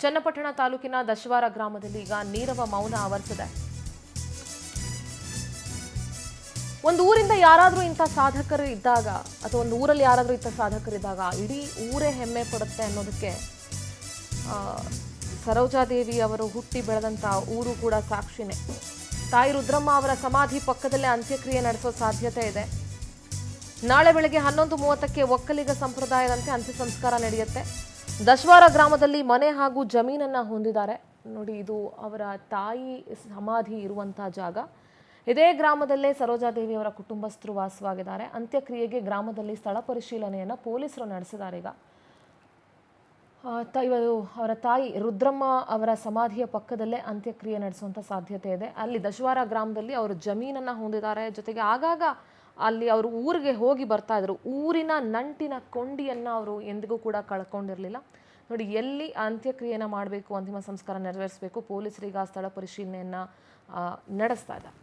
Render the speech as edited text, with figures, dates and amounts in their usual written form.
ಚನ್ನಪಟ್ಟಣ ತಾಲೂಕಿನ ದಶವಾರ ಗ್ರಾಮದಲ್ಲಿ ಈಗ ನೀರವ ಮೌನ ಆವರಿಸಿದೆ. ಒಂದು ಊರಿಂದ ಯಾರಾದರೂ ಇಂಥ ಸಾಧಕರು ಇದ್ದಾಗ ಅಥವಾ ಒಂದು ಊರಲ್ಲಿ ಯಾರಾದರೂ ಇಂಥ ಸಾಧಕರಿದ್ದಾಗ ಇಡೀ ಊರೇ ಹೆಮ್ಮೆ ಪಡುತ್ತೆ ಅನ್ನೋದಕ್ಕೆ ಸರೋಜಾದೇವಿ ಅವರು ಹುಟ್ಟಿ ಬೆಳೆದಂಥ ಊರು ಕೂಡ ಸಾಕ್ಷಿನೇ. ತಾಯಿ ರುದ್ರಮ್ಮ ಅವರ ಸಮಾಧಿ ಪಕ್ಕದಲ್ಲೇ ಅಂತ್ಯಕ್ರಿಯೆ ನಡೆಸೋ ಸಾಧ್ಯತೆ ಇದೆ. ನಾಳೆ ಬೆಳಗ್ಗೆ 11:30ಕ್ಕೆ ಒಕ್ಕಲಿಗ ಸಂಪ್ರದಾಯದಂತೆ ಅಂತ್ಯ ಸಂಸ್ಕಾರ ನಡೆಯುತ್ತೆ. ದಶವಾರ ಗ್ರಾಮದಲ್ಲಿ ಮನೆ ಹಾಗೂ ಜಮೀನನ್ನ ಹೊಂದಿದ್ದಾರೆ. ನೋಡಿ, ಇದು ಅವರ ತಾಯಿ ಸಮಾಧಿ ಇರುವಂತಹ ಜಾಗ. ಇದೇ ಗ್ರಾಮದಲ್ಲೇ ಸರೋಜಾದೇವಿ ಅವರ ಕುಟುಂಬಸ್ಥರು ವಾಸವಾಗಿದ್ದಾರೆ. ಅಂತ್ಯಕ್ರಿಯೆಗೆ ಗ್ರಾಮದಲ್ಲಿ ಸ್ಥಳ ಪರಿಶೀಲನೆಯನ್ನು ಪೊಲೀಸರು ನಡೆಸಿದ್ದಾರೆ. ಈಗ ಅವರ ತಾಯಿ ರುದ್ರಮ್ಮ ಅವರ ಸಮಾಧಿಯ ಪಕ್ಕದಲ್ಲೇ ಅಂತ್ಯಕ್ರಿಯೆ ನಡೆಸುವಂಥ ಸಾಧ್ಯತೆ ಇದೆ. ಅಲ್ಲಿ ದಶವಾರ ಗ್ರಾಮದಲ್ಲಿ ಅವರು ಜಮೀನನ್ನು ಹೊಂದಿದ್ದಾರೆ. ಜೊತೆಗೆ ಆಗಾಗ ಅಲ್ಲಿ ಅವರು ಊರಿಗೆ ಹೋಗಿ ಬರ್ತಾ ಇದ್ರು. ಊರಿನ ನಂಟಿನ ಕೊಂಡಿಯನ್ನು ಅವರು ಎಂದಿಗೂ ಕೂಡ ಕಳ್ಕೊಂಡಿರಲಿಲ್ಲ. ನೋಡಿ, ಎಲ್ಲಿ ಅಂತ್ಯಕ್ರಿಯೆಯನ್ನು ಮಾಡಬೇಕು, ಅಂತಿಮ ಸಂಸ್ಕಾರ ನೆರವೇರಿಸಬೇಕು, ಪೊಲೀಸರಿಗೆ ಸ್ಥಳ ಪರಿಶೀಲನೆಯನ್ನು ನಡೆಸ್ತಾ ಇದ್ದಾರೆ.